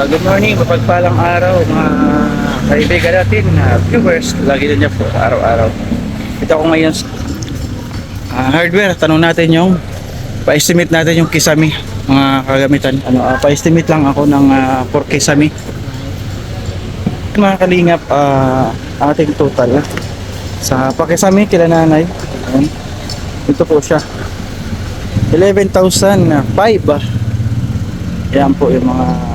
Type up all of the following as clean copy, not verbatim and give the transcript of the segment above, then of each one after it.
Good morning, mapagpalang araw mga kaibigan natin, viewers, lagi na niya po araw-araw. Ito ako ngayon sa hardware. Tanong natin yung pa-estimate natin yung kisame, mga kagamitan. Pa-estimate lang ako ng for kisame. Mga kalingap, ating total sa pakisame kila nanay. Ayan. Ito po siya. 11,005. Yan po yung mga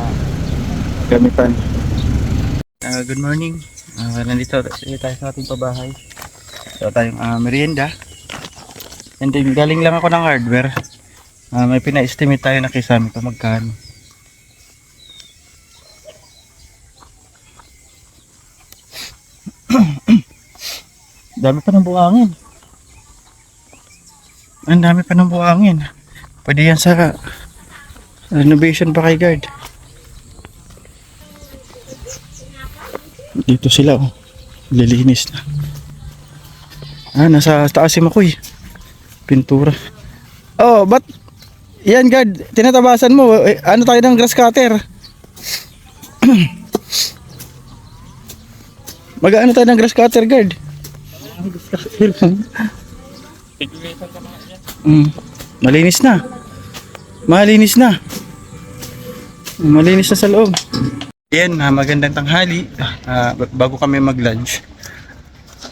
gamitan. Good morning. Nandito tayo sa ating pabahay. Ito tayong merienda. And then galing lang ako ng hardware. May pina-estimate tayo na kisame kung magkano. Dami pa ng buhangin. Ang dami pa ng buhangin. Pwede yan sa renovation pa kay guard. Dito sila oh. Lilinis na. Nasa taas si Makoy. Pintura. Oh, but yan guard, tinatabasan mo. Ano tayo ng grass cutter? Mag-ano tayo ng grass cutter guard? Malinis na. Malinis na. Malinis na sa loob. Yan, magandang tanghali. Bago kami mag-lunch,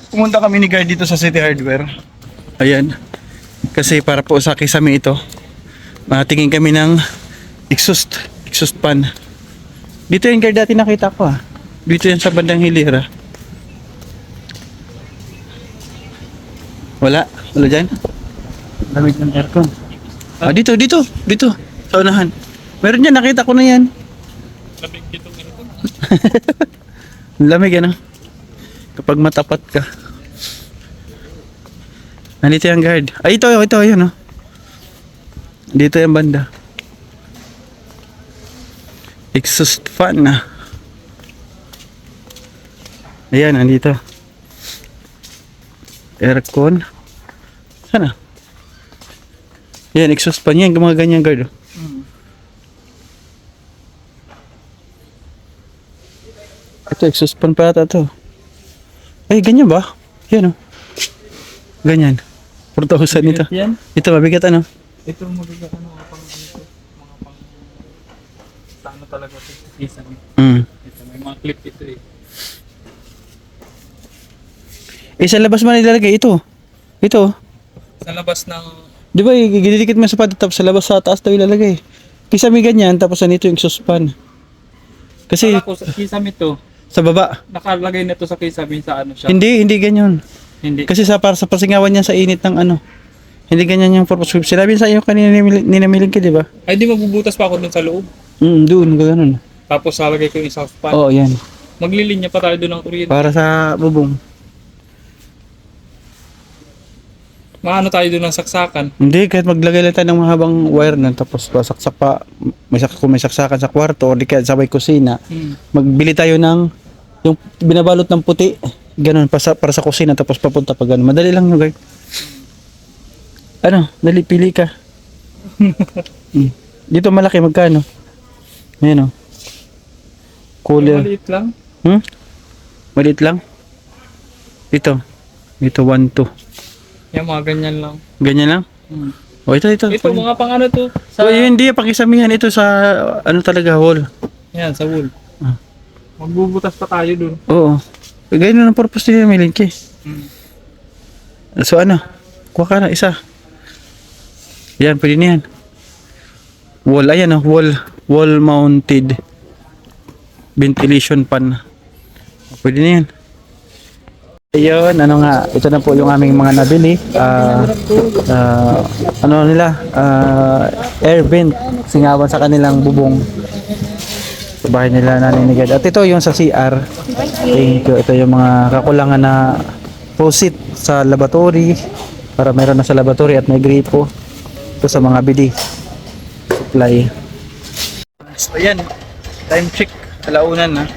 pumunta kami ni guard dito sa City Hardware. Ayan. Kasi para po sa kisame ito, tingin kami ng exhaust pan. Dito yung guard dati nakita ko Dito yan sa bandang hilera. Wala dyan. Lamig ng aircon. Dito. Sa unahan. Meron dyan, nakita ko na yan. Lamig dito ng aircon. Lamig kapag matapat ka. Nandito yung guard. Ito, yun Dito yung banda. Exhaust fan Ayan, nandito. Aircon. Sana? Yan, exhaust fan yan. Mga ganyan guard. Ito, exhaust fan pa ata ito. Ay, ganyan ba? Yan Ganyan. 4,000 ito. Yan? Ito, mabigat Ito mabigat pang mga pang ano talaga ito. Ito, may mga clip ito sa labas man ilalagay ito. Sa labas ng... Di ba, gididikit mo sa padat tapos sa labas sa taas daw ilalagay. Kisame ganyan, tapos nito yung exhaust fan. Kasi... Ako, sa kisame ito. Sa baba. Nakalagay na ito sa kisame sa ano siya. Hindi ganyan. Hindi. Kasi para sa pasingawan niya sa init ng Hindi ganyan yung purpose. Sinabi sa iyo kanina ninamilig ka, di ba? Ay, di magbubutas pa ako dun sa loob. Doon, gano'n. Tapos lalagay ko yung exhaust fan. Oo, yan. Maglilinya pa tayo dun ng kuryente. Para sa bubong. Maano tayo dun ng saksakan. Hindi, kahit maglagay lang tayo ng mahabang wire na tapos pasaksak pa. Kung may saksakan sa kwarto o di kaya sa may kusina, magbili tayo ng yung binabalot ng puti. Ganun, para sa kusina tapos papunta pa ganun. Madali lang guys. Dali, pili ka. Dito malaki, magkano? Ayan Cooler. Maliit lang. Maliit lang? Dito 1, 2. Yan, mga ganyan lang. Ganyan lang? Ito. Ito, mga pang ano to. Hindi, pakisamihan ito sa talaga, wall. Yan, sa wool. Magbubutas pa tayo dun. Oo. Ganyan ang purpose nila, may linki. So kuha ka na isa. Yan, pwede na yan. Wall, ayan wall mounted ventilation fan. Pwede na yan. Ayun, ito na po yung aming mga nabili. Air vent, singawan sa kanilang bubong. Sa bahay nila naninigad. At ito yung sa CR. Thank you. Ito yung mga kakulangan na faucet sa laboratory. Para meron na sa laboratory at may gripo. Ito sa mga bili. Supply. So ayan, time check. Alaunan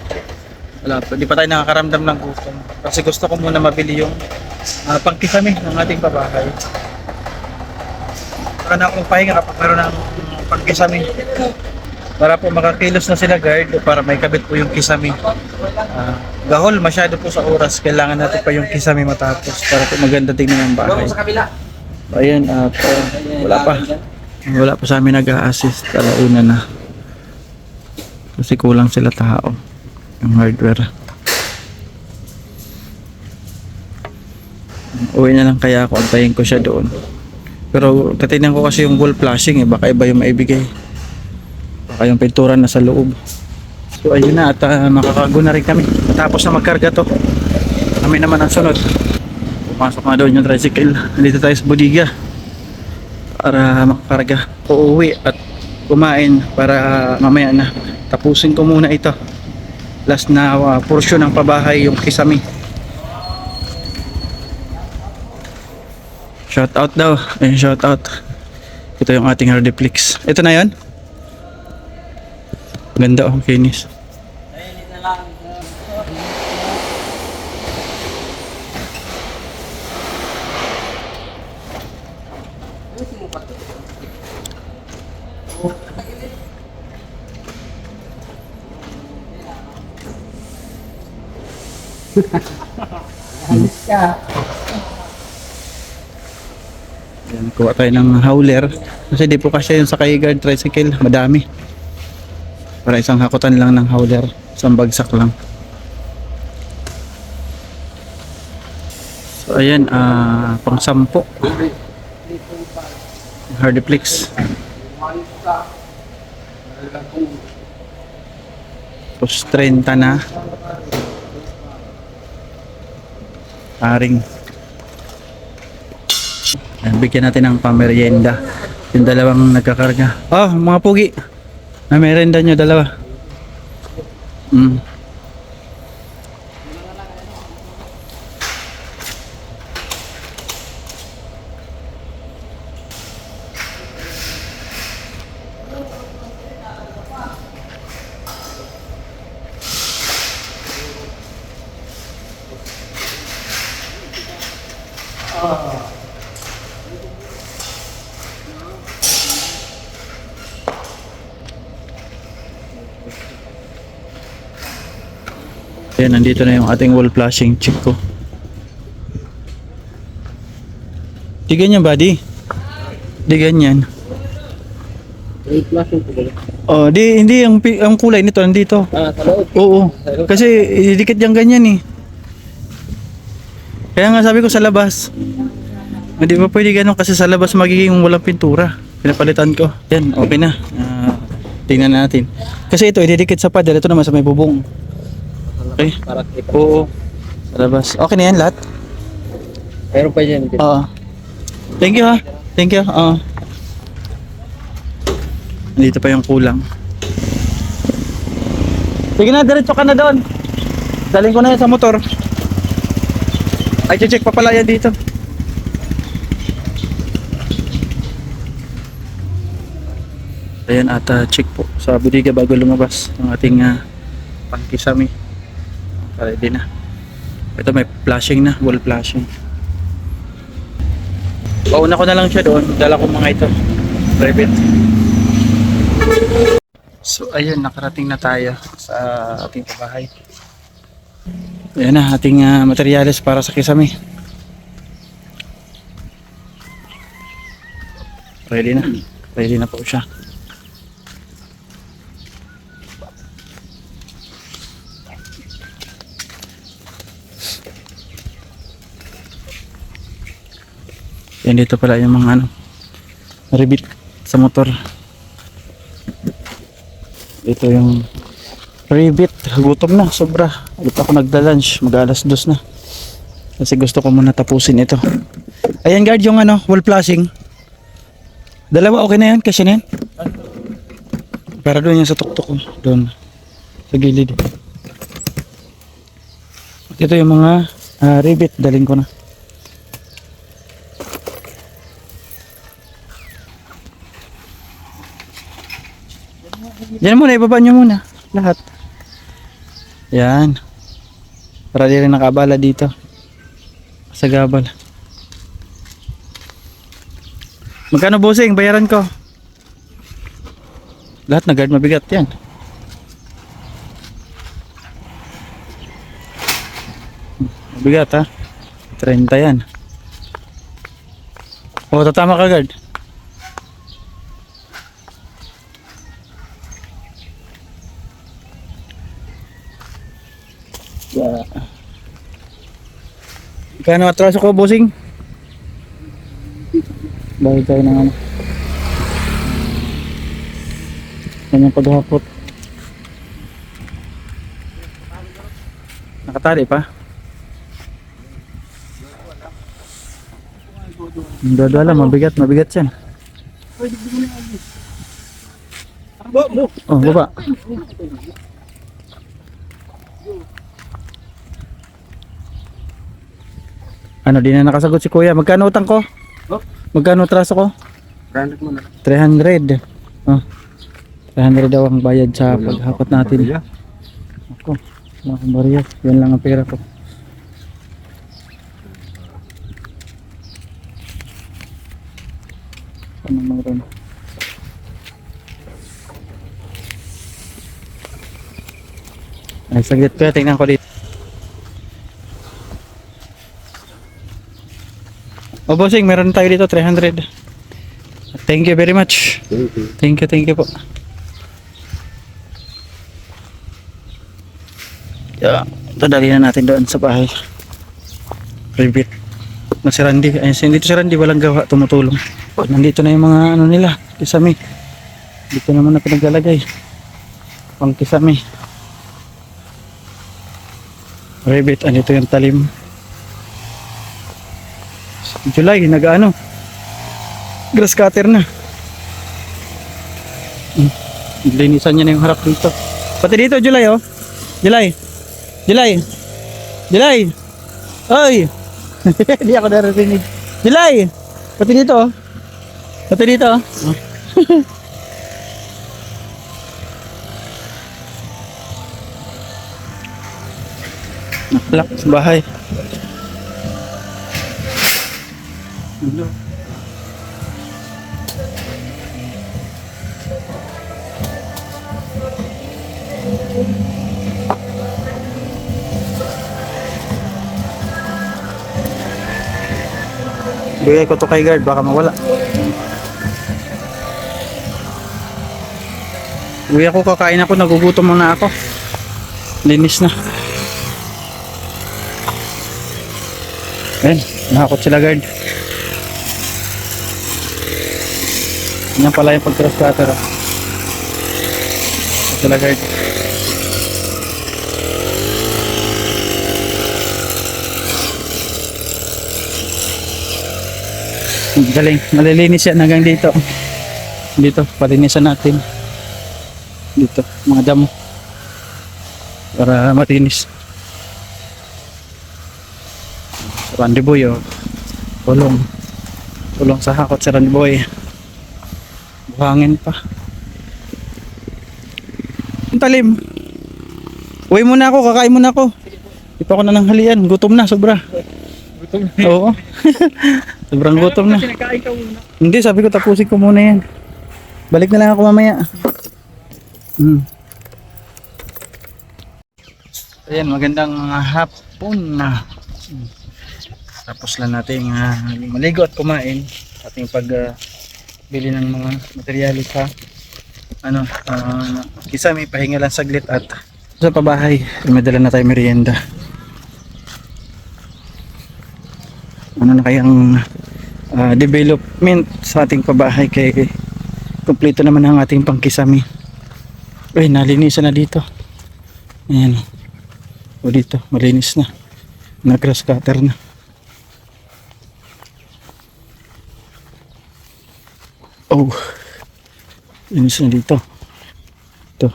wala pa, di pa tayo nakakaramdam ng gutom kasi gusto ko muna mabili yung pangkisame ng ating pabahay. Saka na akong pahinga kapag meron ng pangkisame. para po makakilos na sila guard para may kabit po yung kisame. Gahol masyado po sa oras, kailangan natin pa yung kisame matapos para po maganda tingnan ang bahay. Ayan, at wala pa sa amin nag-a-assist, alauna na kasi kulang sila tao yung hardware. Uwi na lang kaya ako, antayin ko siya doon. Pero katingnan ko kasi yung wall flashing baka iba yung maibigay, baka yung pintura na sa loob. So ayun na, at makakago na rin kami tapos na magkarga to. Kami naman ang sunod, pumasok na doon yung tricycle. Nandito tayo sa bodega para makakarga. Uuwi at kumain para mamaya na tapusin ko muna ito. Last na portion ng pabahay, yung kisame. Shout out daw. Ayun, shout out. Ito yung ating Hardiplex. Ito na yon. Ganda oh, kinis. Yan, kuha tayo ng hauler kasi di po kasi yung sa guard tricycle madami, para isang hakutan lang ng hauler, isang bagsak lang. So ayan, pang 10 Hardiplex. Tapos 30 na paring. Bigyan natin ng pamerienda yung dalawang nagkakarga. Oh, mga pugi, na merienda nyo dalawa. Ayan, nandito na yung ating wall flashing chip ko. Di ganyan buddy, di ganyan. Oh, hindi ang kulay nito nandito. Sa loob. Oo, kasi idikit yung ganyan eh. Kaya nga sabi ko sa labas, hindi pa pwede ganun kasi sa labas magiging walang pintura. Pinapalitan ko. Yan, okay na. Tingnan natin. Kasi ito ididikit sa paddle, ito naman sa may bubong. Okay. Oo. Sa labas. Okay na yan lahat? Meron pa dyan. Oo. Thank you ha. Thank you. Oo. Nandito pa yung kulang. Sige na, diretso ka na doon. Daling ko na yan sa motor. Ay, check pa pala yan dito. Ayan, at check po sa bodega bago lumabas ang ating pangkisame. Ready na. Ito may flashing na, wall flashing. Pauna ko na lang siya doon, dala ko mga ito. Private. So ayun, nakarating na tayo sa ating pabahay. Ayan na, ating materyales para sa kisame. Ready na. Ready na po siya. Yan, dito pala yung mga ribbit sa motor. Ito yung ribbit. Gutom na, sobra. Ulit ako nagda-lunch, mag-alas 2 na. Kasi gusto ko muna tapusin ito. Ayan guard, yung wall flashing. Dalawa, okay na yan? Kasi na yan? Para doon yan sa tuktok ko. Doon. Sa gilid. Ito yung mga ribbit, daling ko na. Yan muna, ibaba nyo muna lahat. Yan. Para di rin nakabala dito sa gabal. Magkano bossing? Bayaran ko. Lahat na guard mabigat yan. Mabigat ha. 30 yan. O, tatama ka guard. Yeah. Kano atraso ko, bossing? Dahil tayo ng ano. Kanyang paghapot. Nakatali pa? Hindi alam, mabigat yan. Oh, baba. Ano, di na nakasagot si kuya. Magkano utang ko? Magkano traso ko? 300 mo na. 300. Oh. 300 daw ang bayad sa paghakot natin. Ako, wala akong bariya. Yan lang ang pera ko. Ano meron? Ay, saglit ko. Tingnan ko dito. O bossing, meron tayo dito 300. Thank you very much. Thank you po. Yeah, dadali na natin doon sa bahay. Ribit. Na si Randy. Ay, dito si Randy, walang gawa, tumutulong. Nandito na yung mga ano nila, kisame. Dito naman na pinaglalagay. Pang kisame. Ribit, andito yung talim. July, nag-ano? Grass cutter na. Linisan niya na yung harap dito. Pati dito, July, oh. July. Oy! Hindi ako narinig. July! Pati dito, oh. Oh. Nakalak sa bahay. Bigay ko to kay guard, baka mawala. Uwi ako, kakain ako, nagugutom muna ako. Linis na. Ayan, nakakot sila guard. Yan pala yung pag-cross cutter. Sila guard. Galing, malilinis yan hanggang dito. Dito, palinisan natin. Dito, mga damo. Para matinis. Randy Boy, oh. Tulong sa hakot sa Randy Boy. Buhangin pa. Ang talim. Uwi muna ako, kakain muna ako. Di pa ako nananghalian, gutom na, sobra. Gutom na. Oo. Sobrang gutom na. Kinakain ka muna. Hindi, sabi ko tapusin ko muna yan. Balik na lang ako mamaya. Ayan, magandang hapon na. Tapos lang natin maligo at kumain. Ating bili ng mga materyales sa isa may pahinga lang saglit at sa pabahay may dala na tayo merienda. Ano na kayang development sa ating pabahay, kay kompleto naman ang ating pangkisami. Ay, nalinisan na dito. Ayan. O dito, malinis na. Nag-grass cutter na. Oh. Linis na dito. Ito.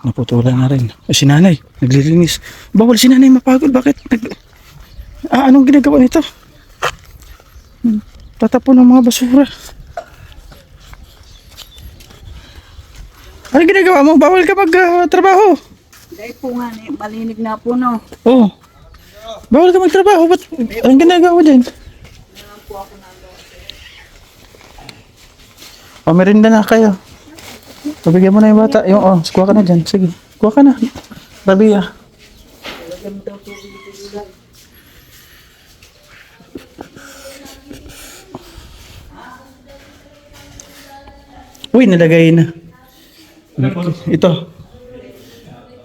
Naputulan na rin. Si nanay, naglilinis. Bawal si nanay mapagod. Bakit? Anong ginagawa nito? Tatapon ng mga basura. Ano ginagawa mo? Bawal ka magtrabaho. Dahil po nga, malinig na po, no. Oh. Bawal ka magtrabaho. Ba't anong ginagawa mo dyan? O, merinda na kayo. Pabigyan mo na yung bata. Yung, kuha ka na dyan. Sige, kuha ka na. Rabia. Uy, nalagay na. Ito.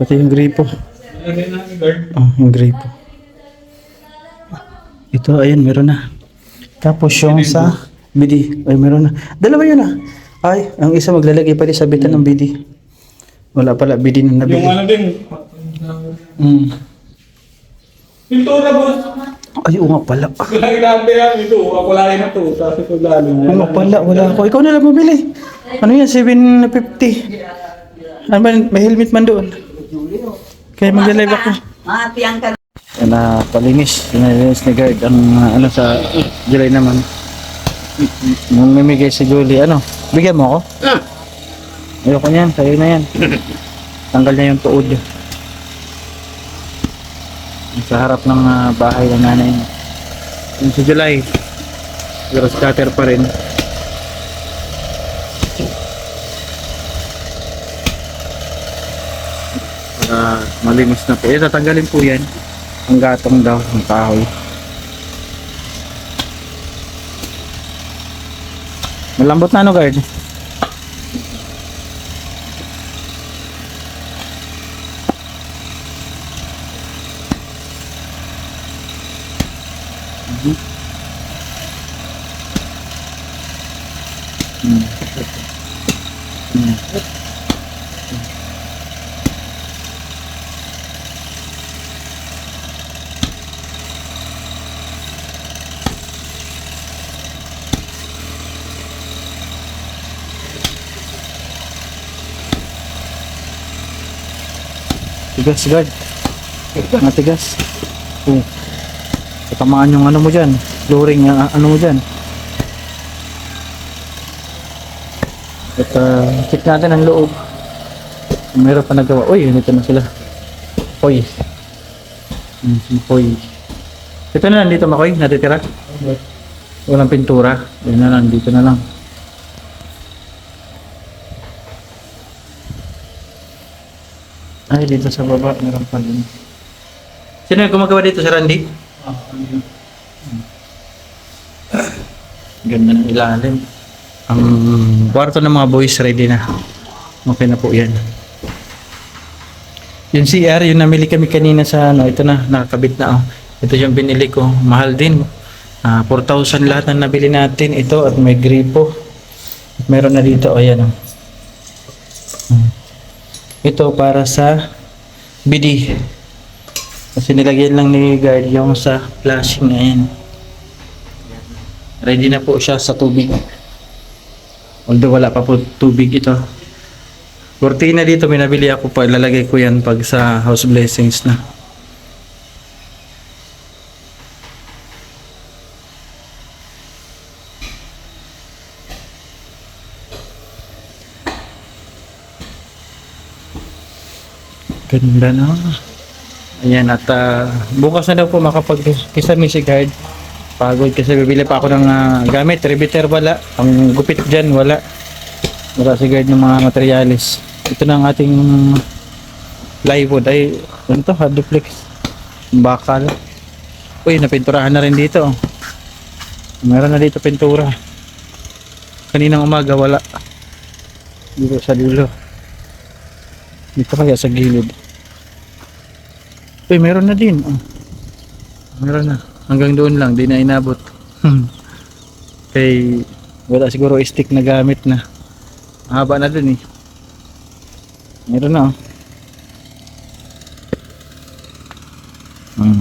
Pati yung gripo. Lagay na yung guard. Oh, yung gripo. Ito, ayan, meron na. Tapos yung sa BD. Ay, meron na. Dalawa yun ah. Ay, ang isa maglalagay pa rin sa bitan ng BD. Wala pala, BD na nabili. Yung ano din. Pintura boss. Ay, oo nga pala. Lagi natin yan. Ito, ako lagi na to. Tapos ito lalo. Oo nga pala, wala ako. Ikaw na lang mabili. Ano yan, 750. Ano ba, may helmet man doon. Kaya magla-live ako. Tiyang ka. Yan na, palinis. Pinalinis ni guard ang ano sa July naman. Mamimigay si Julie. Ano, bigyan mo ako? Ayoko niyan, sa'yo na yan. Tanggal niya yung tuod. Sa harap ng bahay ng nanay niya. Yung si July. Pero scatter pa rin. Para malinis na po. Tatanggalin po yan. Ang gatong daw ng kahoy. Malambot na ano guard? Tigas guard. Matigas. Oh. Tatamaan yung ano mo dyan. Flooring ano mo dyan. At check natin ang loob. Meron pa nagawa. Uy, nito na sila. Hoy. Hoy. Ito na lang dito Makoy, natitira. Walang pintura. Yun na lang, dito na lang. Ay, dito sa baba, meron pa din. Sino yung gumagawa dito? Si Randy? Ganda ng ilalim. Ang kwarto ng mga boys ready na. Okay na po yan. Yung CR, yung namili kami kanina sa ano, ito na, nakakabit na. Ito yung binili ko. Mahal din. 4,000 lahat na nabili natin. Ito at may gripo. At meron na dito. Ayan. Ito para sa BD. Kasi nilagyan lang ni guard yung sa flashing na yan. Ready na po siya sa tubig. Although wala pa po tubig ito. Cortina dito, may nabili ako pa. Ilalagay ko yan pag sa house blessings na. Ganda na. Ayan, at bukas na daw po makapag-kisame si guard. Pagod kasi bibili pa ako ng gamit. Rebiter wala. Ang gupit dyan wala. Wala si guard ng mga materialis. Ito na ang ating plywood. Ay, ano to? Hard duplex. Bakal. Uy, napinturahan na rin dito. Meron na dito pintura. Kaninang umaga wala. Dito sa dulo. Dito kaya sa gilid. Uy, meron na din. Meron na. Hanggang doon lang, di na inabot. Kay wala siguro stick na gamit na. Haba na dun eh. Meron na.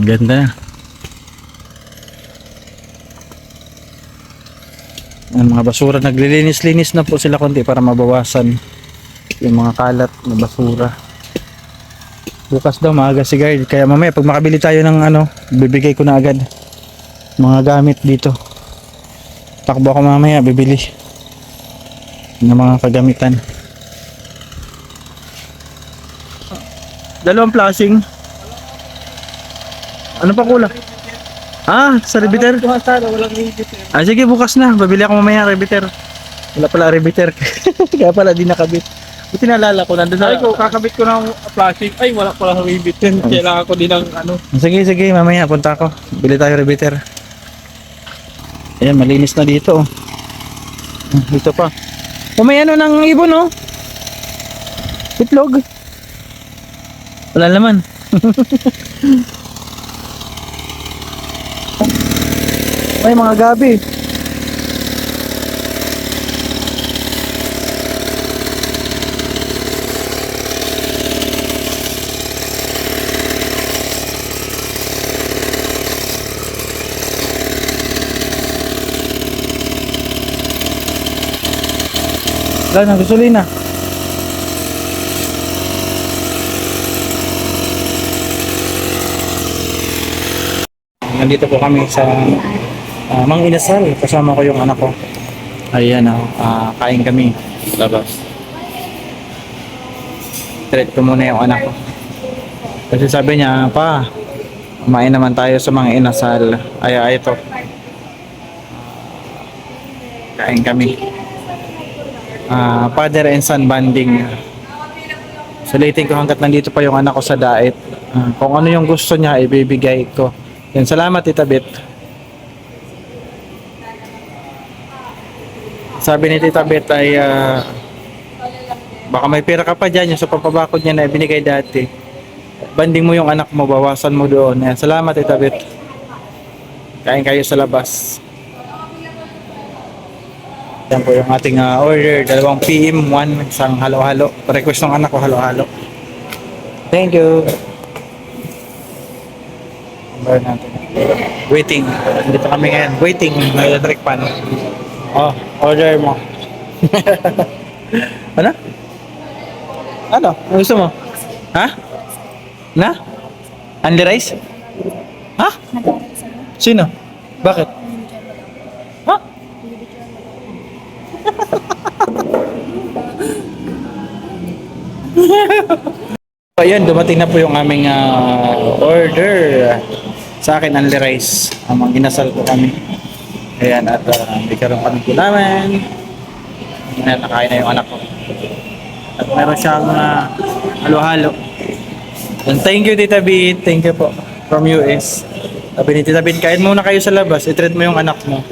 Ganda na. Ang mga basura, naglilinis-linis na po sila konti para mabawasan yung mga kalat na basura. Bukas daw maaga si guard, kaya mamaya pag makabili tayo ng ano, bibigay ko na agad mga gamit dito. Takbo ako mamaya, bibili ng mga kagamitan. Dalawang flashing. Ano pa kulang? Sa rebiter? Sige, bukas na, babili ako mamaya rebiter. Wala pala rebiter. Kaya pala di nakabit. Buti naalala ko, nandun Sabi ko, sa... kakabit ko ng plastic. Ay, wala pala ribbit yun. Kailangan ko din ng ano. Sige, sige, mamaya punta ako. Bili tayo repeater. Ayan, malinis na dito. Dito pa. May ano ng ibon, oh. Itlog. Wala naman. May mga gabi. Wala na, gasolina. Nandito po kami sa Mang Inasal. Kasama ko yung anak ko. Ayan, kain kami sa labas. Treat ko muna yung anak ko. Kasi sabi niya, pa, kumain naman tayo sa Mang Inasal. Ay, ito. Kain kami. Father and son bonding. Sulitin ko hanggat nandito pa yung anak ko sa diet. Kung ano yung gusto niya, ibibigay ko. Yan, salamat Tita Bet. Sabi ni Tita Bet ay baka may pera ka pa dyan yung sa papabakod niya na binigay dati. Banding mo yung anak mo, bawasan mo doon. Yan, salamat Tita Bet. Kain kayo sa labas. Yan po yung ating order, 2 PM, 1 isang halo-halo. Request ng anak ko halo-halo. Thank you. Number natin. Waiting. Dito kami ngayon. Waiting. May electric pan. Oh, order mo. Ano? Ano? Ano gusto mo? Ha? Na? Only rice? Ha? Sino? Bakit? Ha? Ayan, dumating na po yung aming order. Sa akin, only rice. Mang inasal po kami. Ayan, at may karoon kami po namin. Ayan, nakain na yung anak ko. At meron siyang halo-halo. And thank you, Tita Beat. Thank you po. From US. Sabi ni Tita Beat, kain muna kayo sa labas. I-treat mo yung anak mo.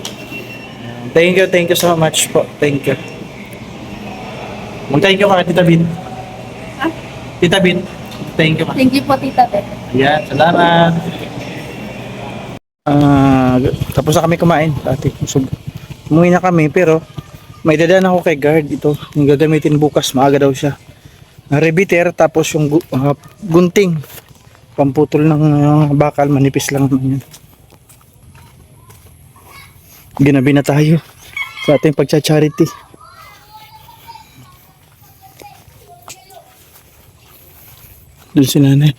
Thank you so much po. Thank you. Mag-thank you ka kay Tita Beat. Tita Beat, thank you. Thank you po, Tita Bet. Ayan, salamat. Tapos na kami kumain. Dati, umuwi na kami pero may dadaan ako kay guard ito. Yung gagamitin bukas, maaga daw siya. Repeater tapos yung gunting. Pamputol ng bakal, manipis lang naman yun. Ginabi na tayo sa ating pagcha-charity. Doon si nanay.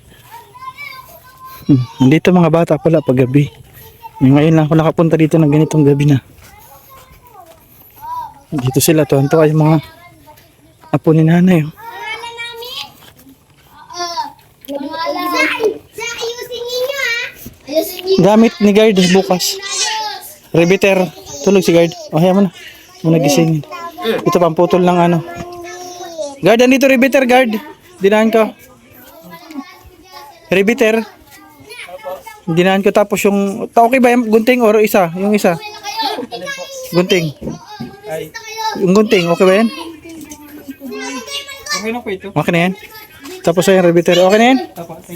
Dito mga bata pala pag gabi. Ngayon lang ako nakapunta dito ng ganitong gabi na. Dito sila, tuwan-tuwa yung mga apo ni nanay. Gamit ni guard bukas. Repeater. Tulog si guard. O, haya mo na. Muna gisingin. Ito pamputol ng ano. Guard, andito repeater guard. Dinahan ka. Repeater. Dinahan ko tapos yung... Okay ba yung gunting or isa? Yung isa. Gunting. Yung gunting, okay ba yan? Okay na po ito. Okay na yan? Tapos yung repeater, okay na yan?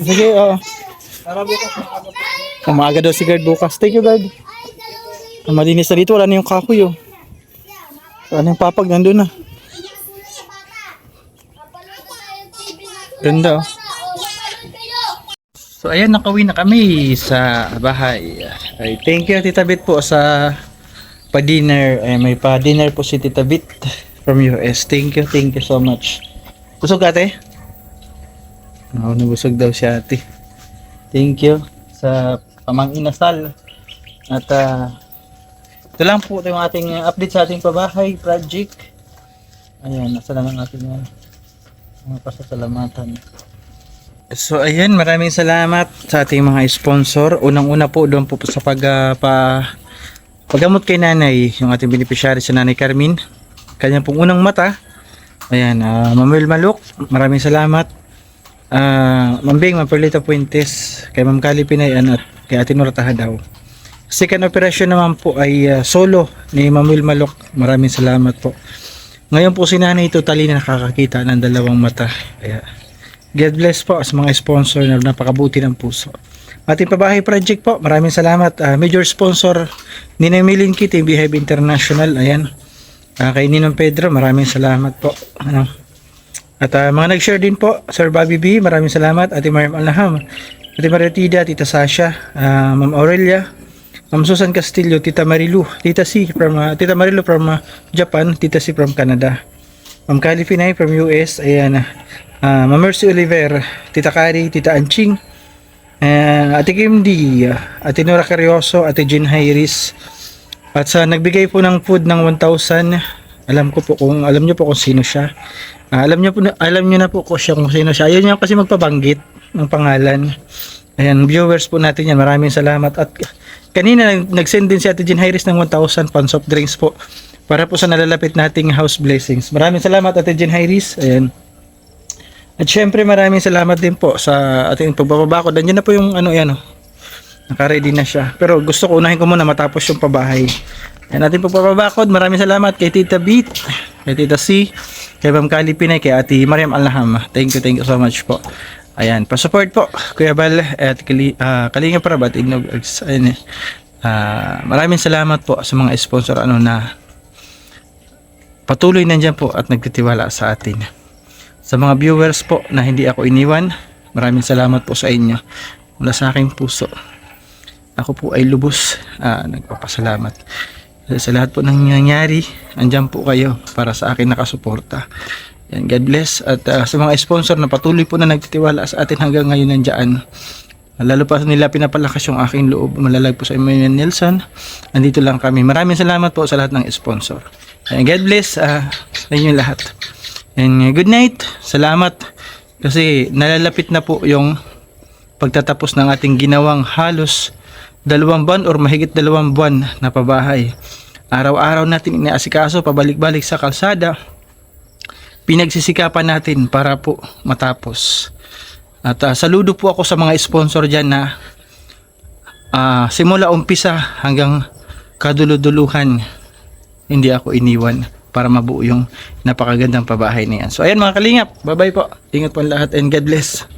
Sige, oo. Para bukas na agad. Umaga daw si guard bukas. Thank you guard. Malinis na dito, wala na yung kahoy oh. Wala na yung papag, nandun na. Ganda oh. So ayan, nakauwi na kami sa bahay. Ay, thank you Tita Bit po sa pa-dinner. Ay, may pa-dinner po si Tita Bit from US. Thank you so much. Busog ate? Oo, nabusog daw si ate. Thank you sa Mang Inasal. At ito lang po yung ating update sa ating pabahay project. Ayan, nasa lang ang ating mga pasasalamatan. So ayan, maraming salamat sa ating mga sponsor. Unang-una po doon po sa paggamot kay nanay, yung ating beneficiary si Nanay Carmen. Kanya pong unang mata Ayan, Ma'am Will Maluk, maraming salamat. Ma'am Bing, Ma'am Perlita Puentes, kay Ma'am Kali Pinayan at kay Ate Nora Tahadaw. Second operation naman po ay solo ni Ma'am Will Maluk. Maraming salamat po. Ngayon po si Nanay totally na nakakakita ng dalawang mata. Kaya God bless po sa mga sponsor na napakabuti ng puso. Ating pabahay project po, maraming salamat. Major sponsor ni Nemilin Kitty, Behave International. Ayan. Kay Ninong Pedro, maraming salamat po. Ano? At mga nag-share din po, Sir Bobby B, maraming salamat. Ate Mariam Alnaham, Ate Maritida, Tita Sasha, Ma'am Aurelia, Ma'am Susan Castillo, Tita Marilu, Tita C from Tita Marilu from Japan, Tita C from Canada, Ma'am Kali Pinay from US, ayan, Ma'am Mercy Oliver, Tita Kari, Tita Anching, Ate Kim D, Ate Nora Carrioso, Ate Jean Hayris, at sa nagbigay po ng food ng 1,000, alam niyo po kung sino siya. Alam niyo na po kung sino siya. Ayaw niya kasi magpabanggit ng pangalan. Ayan, viewers po natin yan. Maraming salamat. At kanina nag-send din si Ate Jean Hayris ng 1,000 pan soft drinks po para po sa nalalapit nating house blessings. Maraming salamat Ate Jean Hayris. Ayan. At syempre maraming salamat din po sa ating pagbabakod. Nandiyan na po yung naka-ready na siya. Pero gusto ko unahin ko muna matapos yung pabahay. Ayan, ating pagbabakod. Maraming salamat kay Tita Beat, kay Tita C, kay Ma'am Kali Pinay, kay Ate Mariam Alnaham. Thank you so much po. Ayan, pa-support po Kuya Bal at Kalinga Prab at Inog. Maraming salamat po sa mga sponsor na patuloy nandiyan po at nagtitiwala sa atin. Sa mga viewers po na hindi ako iniwan, maraming salamat po sa inyo. Mula sa aking puso, ako po ay lubos nagpapasalamat sa lahat po ng nangyayari. Andyan po kayo para sa akin nakasuporta. Yan, God bless. At sa mga sponsor na patuloy po na nagtitiwala sa atin hanggang ngayon nandiyan, lalo pa nila pinapalakas yung aking loob. Malalag po sa Emmanuel Nelson. Andito lang kami. Maraming salamat po sa lahat ng sponsor. Yan, God bless sa inyo lahat. And good night. Salamat kasi nalalapit na po yung pagtatapos ng ating ginawang halos 2 buwan or mahigit 2 buwan na pabahay. Araw-araw natin inaasikaso, pabalik-balik sa kalsada. Pinagsisikapan natin para po matapos. At saludo po ako sa mga sponsor dyan na simula umpisa hanggang kaduluduluhan, hindi ako iniwan para mabuo yung napakagandang pabahay na yan. So ayan mga kalingap, bye bye po. Ingat po lahat and God bless.